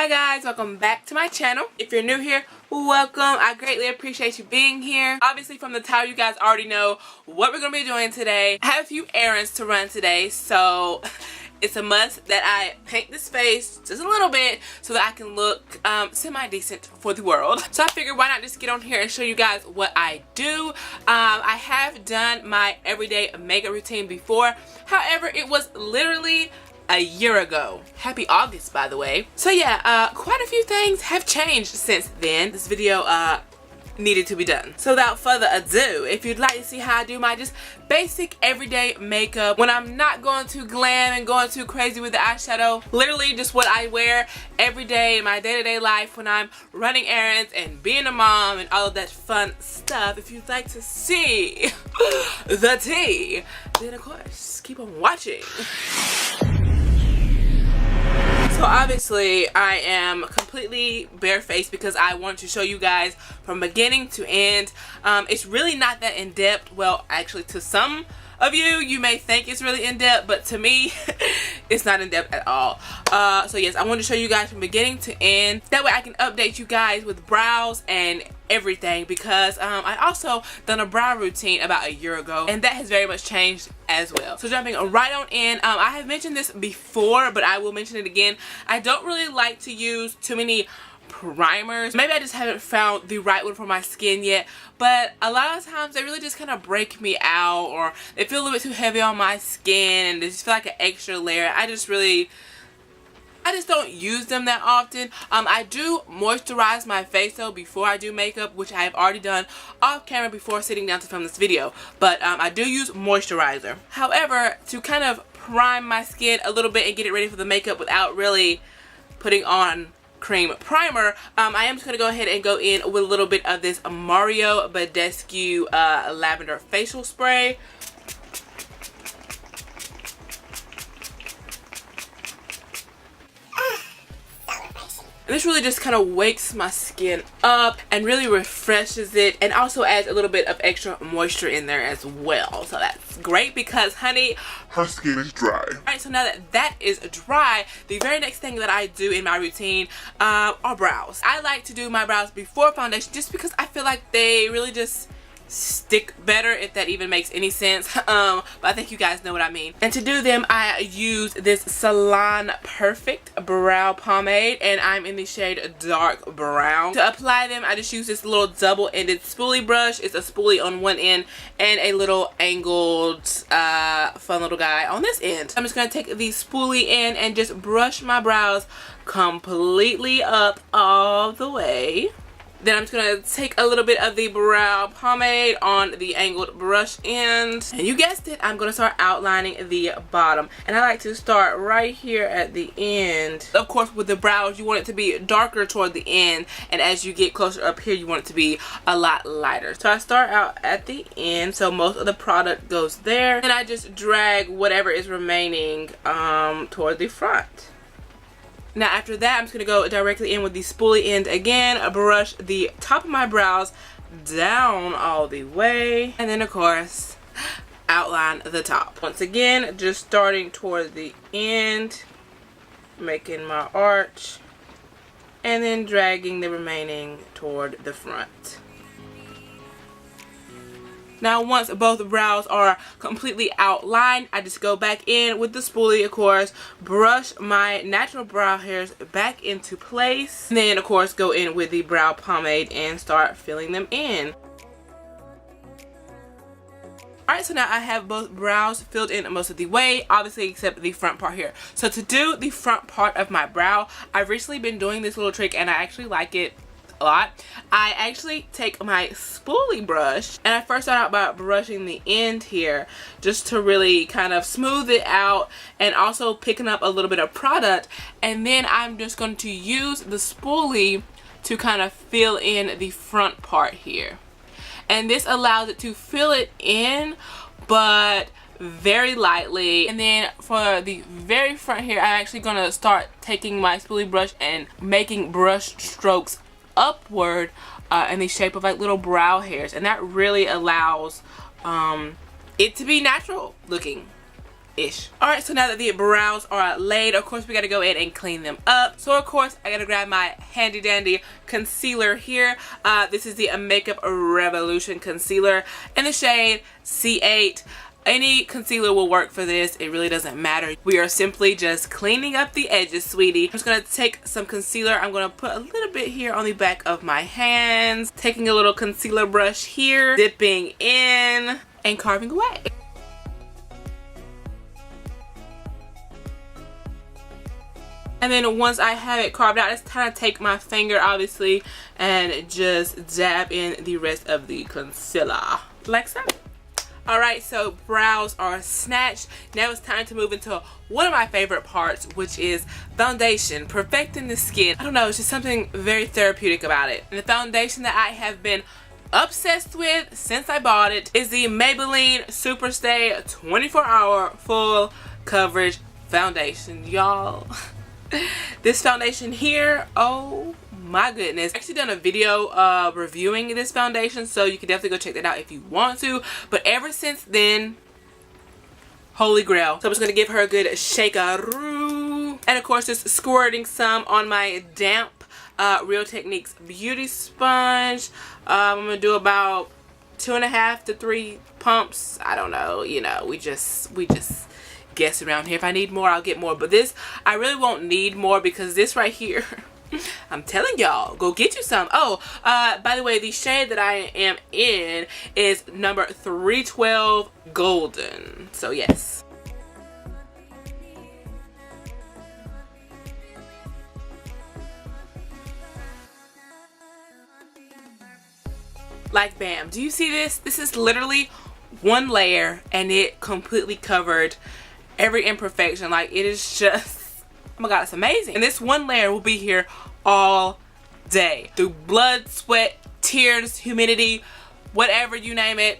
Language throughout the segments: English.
Hi guys, welcome back to my channel. If you're new here, welcome. I greatly appreciate you being here. Obviously from the title you guys already know what we're going to be doing today. I have a few errands to run today, so it's a must that I paint this face just a little bit so that I can look semi-decent for the world. So I figured why not just get on here and show you guys what I do. I have done my everyday makeup routine before. However, it was literally a year ago. Happy August, by the way. So yeah, quite a few things have changed since then. This video needed to be done. So without further ado, if you'd like to see how I do my just basic everyday makeup when I'm not going too glam and going too crazy with the eyeshadow, literally just what I wear every day in my day-to-day life when I'm running errands and being a mom and all of that fun stuff, if you'd like to see the tea, then of course keep on watching. So obviously I am completely barefaced because I want to show you guys from beginning to end. It's really not that in-depth. Well, actually to some of you may think it's really in-depth, but to me it's not in-depth at all. So yes, I want to show you guys from beginning to end. That way I can update you guys with brows and everything, because I also done a brow routine about a year ago and that has very much changed as well. So jumping right on in, I have mentioned this before but I will mention it again. I don't really like to use too many primers. Maybe I just haven't found the right one for my skin yet, but a lot of times they really just kind of break me out, or they feel a little bit too heavy on my skin and they just feel like an extra layer. I just don't use them that often. I do moisturize my face though before I do makeup, which I have already done off camera before sitting down to film this video, but I do use moisturizer. However, to kind of prime my skin a little bit and get it ready for the makeup without really putting on cream primer, I am just going to go ahead and go in with a little bit of this Badescu Lavender facial spray. And this really just kind of wakes my skin up and really refreshes it, and also adds a little bit of extra moisture in there as well. So that's great because, honey, her skin is dry. Alright, so now that that is dry, the very next thing that I do in my routine are brows. I like to do my brows before foundation just because I feel like they really just stick better, if that even makes any sense. But I think you guys know what I mean. And to do them, I use this Salon Perfect brow pomade, and I'm in the shade dark brown. To apply them, I just use this little double-ended spoolie brush. It's a spoolie on one end and a little angled fun little guy on this end. I'm just gonna take the spoolie in and just brush my brows completely up all the way. Then I'm just going to take a little bit of the brow pomade on the angled brush end. And you guessed it, I'm going to start outlining the bottom. And I like to start right here at the end. Of course, with the brows, you want it to be darker toward the end. And as you get closer up here, you want it to be a lot lighter. So I start out at the end, so most of the product goes there. And I just drag whatever is remaining toward the front. Now after that, I'm just going to go directly in with the spoolie end again, brush the top of my brows down all the way, and then of course outline the top. Once again, just starting toward the end, making my arch, and then dragging the remaining toward the front. Now once both brows are completely outlined, I just go back in with the spoolie, of course, brush my natural brow hairs back into place, and then of course go in with the brow pomade and start filling them in. Alright, so now I have both brows filled in most of the way, obviously except the front part here. So to do the front part of my brow, I've recently been doing this little trick and I actually like it a lot. I actually take my spoolie brush and I first start out by brushing the end here just to really kind of smooth it out, and also picking up a little bit of product, and then I'm just going to use the spoolie to kind of fill in the front part here. And this allows it to fill it in, but very lightly. And then for the very front here, I'm actually going to start taking my spoolie brush and making brush strokes upward in the shape of like little brow hairs, and that really allows it to be natural looking. ish. Alright, so now that the brows are laid, of course we gotta go in and clean them up. So of course I gotta grab my handy dandy concealer here. This is the Makeup Revolution concealer in the shade C8. Any concealer will work for this. It really doesn't matter. We are simply just cleaning up the edges, sweetie. I'm just gonna take some concealer. I'm gonna put a little bit here on the back of my hands. Taking a little concealer brush here, dipping in and carving away. And then once I have it carved out, I just kind of take my finger, obviously, and just dab in the rest of the concealer, like so. Alright, so brows are snatched. Now it's time to move into one of my favorite parts, which is foundation, perfecting the skin. I don't know, it's just something very therapeutic about it. And the foundation that I have been obsessed with since I bought it is the Maybelline Superstay 24-hour full coverage foundation, y'all. This foundation here, oh my goodness. I've actually done a video reviewing this foundation, so you can definitely go check that out if you want to. But ever since then, holy grail. So I'm just gonna give her a good shake-a-roo. And of course just squirting some on my damp Real Techniques beauty sponge. I'm gonna do about 2.5 to 3 pumps. I don't know, you know, we just guess around here. If I need more, I'll get more, but this I really won't need more because this right here, I'm telling y'all, go get you some. Oh, by the way, the shade that I am in is number 312 Golden, so yes. Like bam, do you see this? This is literally one layer and it completely covered every imperfection. Like, it is just, oh my god, it's amazing. And this one layer will be here all day through blood, sweat, tears, humidity, whatever you name it.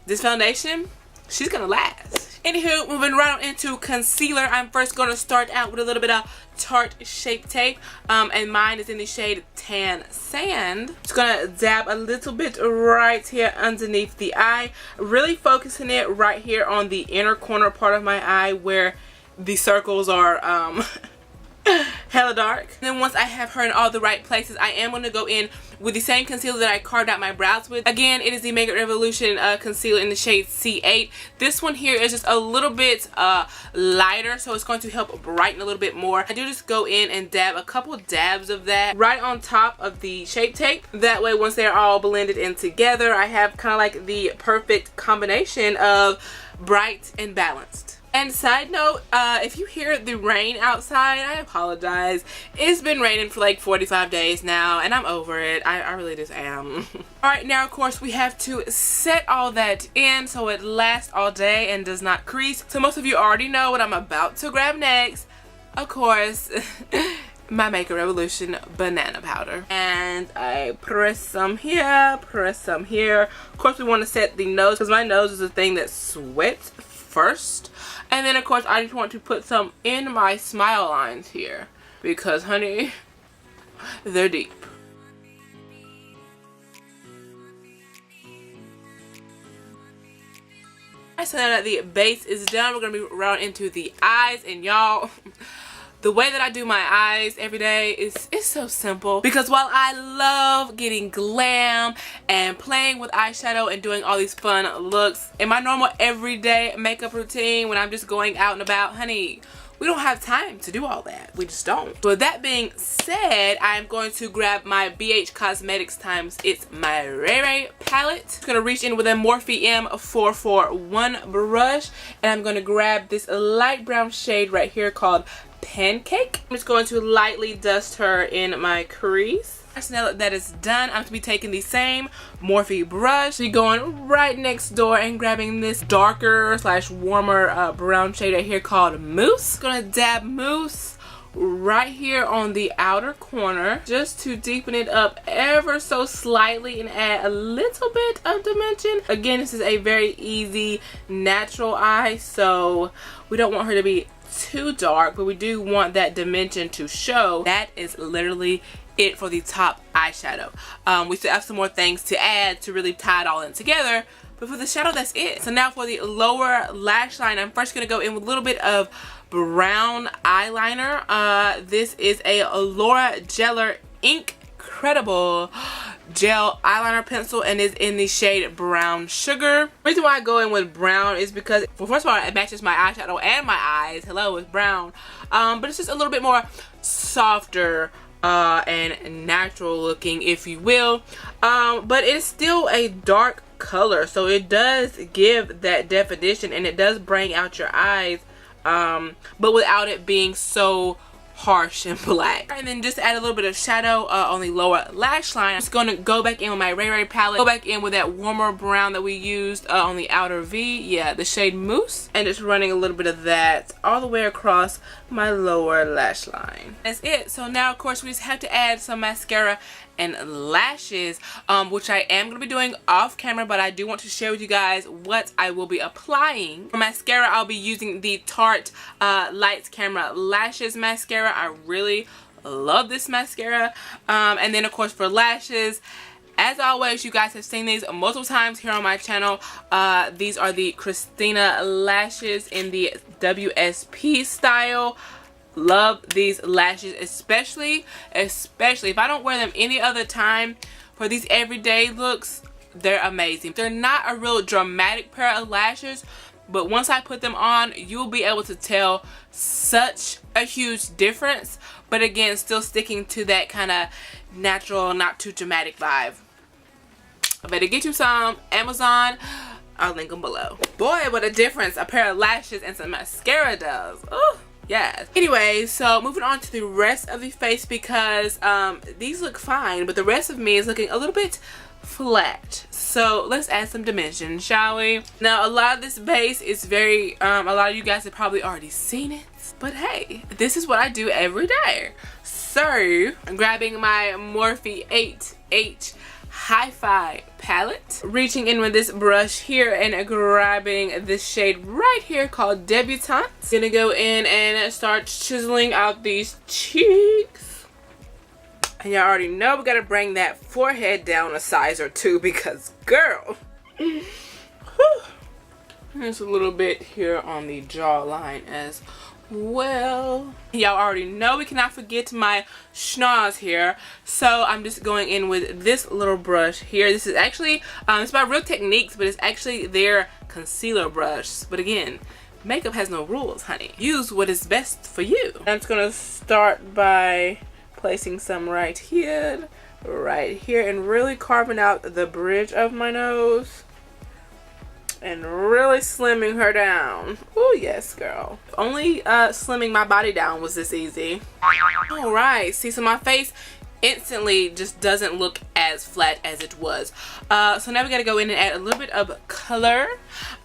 This foundation, she's gonna last. Anywho, moving right on into concealer. I'm first going to start out with a little bit of Tarte Shape Tape, and mine is in the shade Tan Sand. Just gonna dab a little bit right here underneath the eye, really focusing it right here on the inner corner part of my eye where the circles are hella dark. And then once I have her in all the right places, I am going to go in with the same concealer that I carved out my brows with. Again, it is the Makeup Revolution concealer in the shade C8. This one here is just a little bit lighter, so it's going to help brighten a little bit more. I do just go in and dab a couple dabs of that right on top of the Shape Tape. That way, once they're all blended in together, I have kind of like the perfect combination of bright and balanced. And side note, if you hear the rain outside, I apologize. It's been raining for like 45 days now, and I'm over it. I really just am. Alright, now of course we have to set all that in so it lasts all day and does not crease. So most of you already know what I'm about to grab next. Of course, my Makeup Revolution banana powder. And I press some here, press some here. Of course we want to set the nose because my nose is the thing that sweats first. And then of course I just want to put some in my smile lines here because honey, they're deep. So now that the base is done, we're going to move around into the eyes. And y'all, the way that I do my eyes every day is so simple, because while I love getting glam and playing with eyeshadow and doing all these fun looks in my normal everyday makeup routine when I'm just going out and about, honey, we don't have time to do all that. We just don't. So with that being said, I'm going to grab my BH Cosmetics times ItsMyRayeRaye palette. I'm going to reach in with a Morphe M441 brush, and I'm going to grab this light brown shade right here called Pancake. I'm just going to lightly dust her in my crease. So now that is done, I'm going to be taking the same Morphe brush, be going right next door and grabbing this darker slash warmer brown shade right here called Mousse. Gonna dab Mousse right here on the outer corner just to deepen it up ever so slightly and add a little bit of dimension. Again, this is a very easy natural eye, so we don't want her to be too dark, but we do want that dimension to show. That is literally it for the top eyeshadow. We still have some more things to add to really tie it all in together, But for the shadow, that's it. So now for the lower lash line, I'm first going to go in with a little bit of brown eyeliner. This is a Laura Gellar Inkcredible gel eyeliner pencil, and is in the shade Brown Sugar. The reason why I go in with brown is because, well, first of all, it matches my eyeshadow and my eyes. Hello, it's brown. But it's just a little bit more softer and natural looking, if you will. But it's still a dark color, so it does give that definition, and it does bring out your eyes, but without it being so harsh and black. And then just add a little bit of shadow on the lower lash line. I'm just going to go back in with my Ray Ray palette, go back in with that warmer brown that we used on the outer V, yeah, the shade Mousse, and just running a little bit of that all the way across my lower lash line. That's it. So now, of course, we just have to add some mascara and lashes, which I am going to be doing off camera, but I do want to share with you guys what I will be applying. For mascara, I'll be using the Tarte Lights Camera Lashes Mascara. I really love this mascara. And then, of course, for lashes, as always, you guys have seen these multiple times here on my channel. These are the Christina lashes in the WSP style. Love these lashes, especially if I don't wear them any other time. For these everyday looks, they're amazing. They're not a real dramatic pair of lashes, but once I put them on, you'll be able to tell such a huge difference. But again, still sticking to that kind of natural, not too dramatic vibe. I better get you some. Amazon, I'll link them below. Boy, what a difference a pair of lashes and some mascara does. Ooh. Yes. Anyway, so moving on to the rest of the face, because these look fine, but the rest of me is looking a little bit flat. So let's add some dimension, shall we? Now, a lot of this base is very, a lot of you guys have probably already seen it, but hey, this is what I do every day. So I'm grabbing my Morphe 8H Hi-Fi palette, reaching in with this brush here and grabbing this shade right here called Debutante. Gonna go in and start chiseling out these cheeks. And y'all already know we gotta bring that forehead down a size or two, because girl, there's a little bit here on the jawline as well. Y'all already know we cannot forget my schnoz here, so I'm just going in with this little brush here. This is actually it's by Real Techniques, but it's actually their concealer brush. But again, makeup has no rules, honey. Use what is best for you. I'm just gonna start by placing some right here, and really carving out the bridge of my nose and really slimming her down. Oh yes, girl. Only slimming my body down was this easy. All right, see, so my face instantly just doesn't look as flat as it was. So now we gotta go in and add a little bit of color.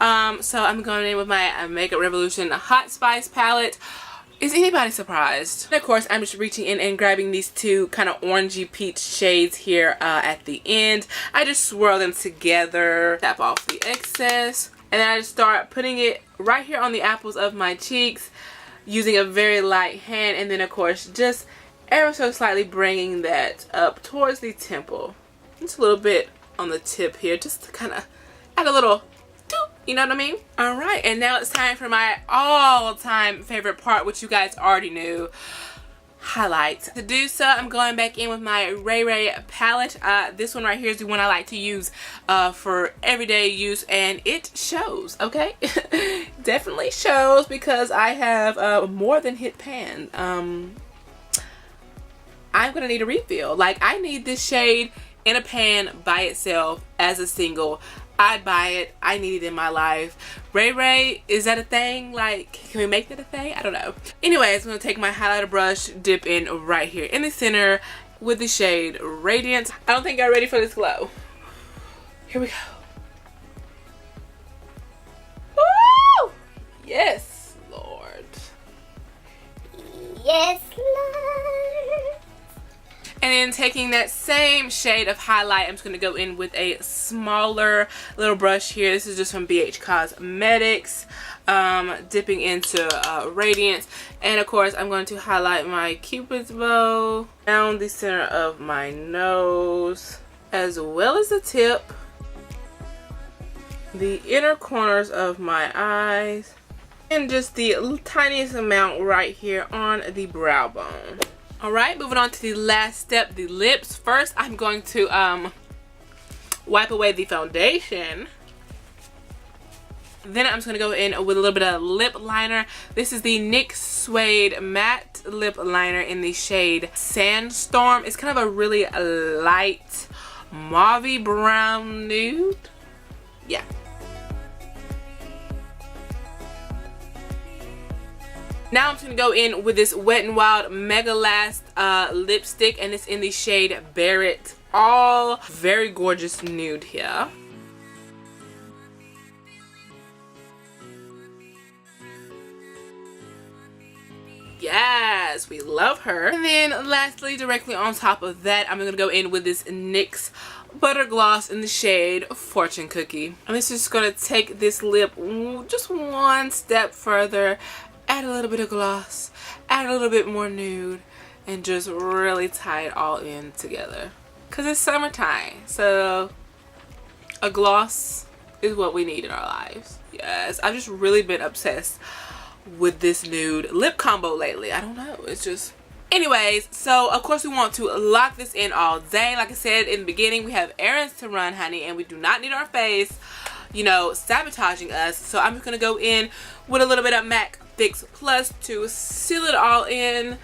So I'm going in with my Makeup Revolution Hot Spice palette. Is anybody surprised? And of course, I'm just reaching in and grabbing these two kind of orangey peach shades here at the end. I just swirl them together, tap off the excess, and then I just start putting it right here on the apples of my cheeks using a very light hand, and then of course just ever so slightly bringing that up towards the temple. Just a little bit on the tip here, just to kind of add a little, you know what I mean? Alright, and now it's time for my all-time favorite part, which you guys already knew, highlights. To do so, I'm going back in with my Ray Ray palette. This one right here is the one I like to use for everyday use, and it shows, okay? Definitely shows, because I have more than hit pan. I'm gonna need a refill. Like, I need this shade in a pan by itself as a single. I'd buy it. I need it in my life. Ray Ray, is that a thing? Like, can we make that a thing? I don't know. Anyways, I'm going to take my highlighter brush, dip in right here in the center with the shade Radiance. I don't think I'm ready for this glow. Here we go. Woo! Yes, Lord. Yes, Lord. And then taking that same shade of highlight, I'm just going to go in with a smaller little brush here. This is just from BH Cosmetics. Dipping into Radiance. And of course, I'm going to highlight my Cupid's bow down the center of my nose, as well as the tip. the inner corners of my eyes, and just the tiniest amount right here on the brow bone. Alright, moving on to the last step, the lips. First, I'm going to wipe away the foundation. Then I'm just going to go in with a little bit of lip liner. This is the NYX Suede Matte Lip Liner in the shade Sandstorm. It's kind of a really light mauve brown nude. Yeah. Now I'm just going to go in with this Wet n Wild Mega Last lipstick, and it's in the shade Barrett. All very gorgeous nude here. Yes, we love her. And then lastly, directly on top of that, I'm going to go in with this NYX Butter Gloss in the shade Fortune Cookie. And this is just going to take this lip just one step further, add a little bit of gloss, add a little bit more nude, and just really tie it all in together. Because it's summertime, so a gloss is what we need in our lives. Yes, I've just really been obsessed with this nude lip combo lately. I don't know, it's just... Anyways, so of course we want to lock this in all day. Like I said in the beginning, we have errands to run, honey, and we do not need our face, you know, sabotaging us. So I'm just going to go in with a little bit of MAC Fix Plus to seal it all in.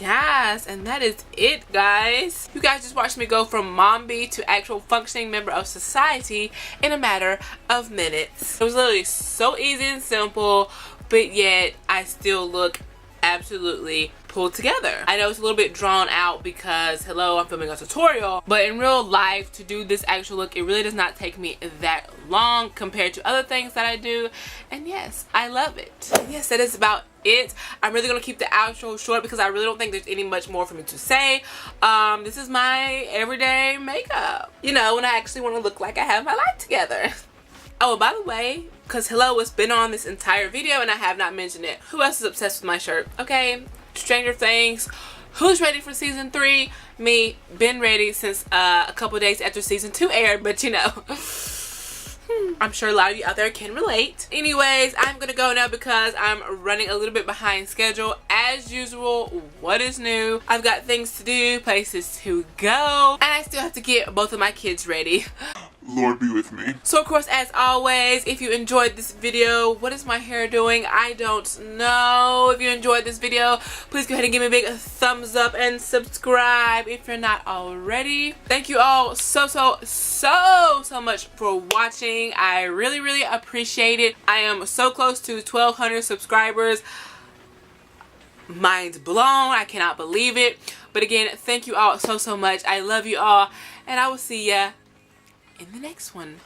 Yes, and that is it, guys. You guys just watched me go from mom bee to actual functioning member of society in a matter of minutes. It was literally so easy and simple, but yet I still look absolutely pulled together. I know it's a little bit drawn out because, hello, I'm filming a tutorial, but in real life, to do this actual look, it really does not take me that long compared to other things that I do, and yes, I love it. Yes, that is about it. I'm really gonna keep the outro short because I really don't think there's any much more for me to say. This is my everyday makeup, you know, when I actually want to look like I have my life together. Oh, by the way, because hello, it's been on this entire video and I have not mentioned it. Who else is obsessed with my shirt? Okay, Stranger Things. Who's ready for season 3? Me. Been ready since a couple days after season 2 aired, but you know. I'm sure a lot of you out there can relate. Anyways, I'm gonna go now because I'm running a little bit behind schedule. As usual, what is new? I've got things to do, places to go, and I still have to get both of my kids ready. Lord be with me. So of course, as always, if you enjoyed this video, what is my hair doing? I don't know. If you enjoyed this video, please go ahead and give me a big thumbs up and subscribe if you're not already. Thank you all so much for watching. I really appreciate it. I am so close to 1,200 subscribers. Mind blown. I cannot believe it. But again, thank you all so much. I love you all, and I will see ya in the next one.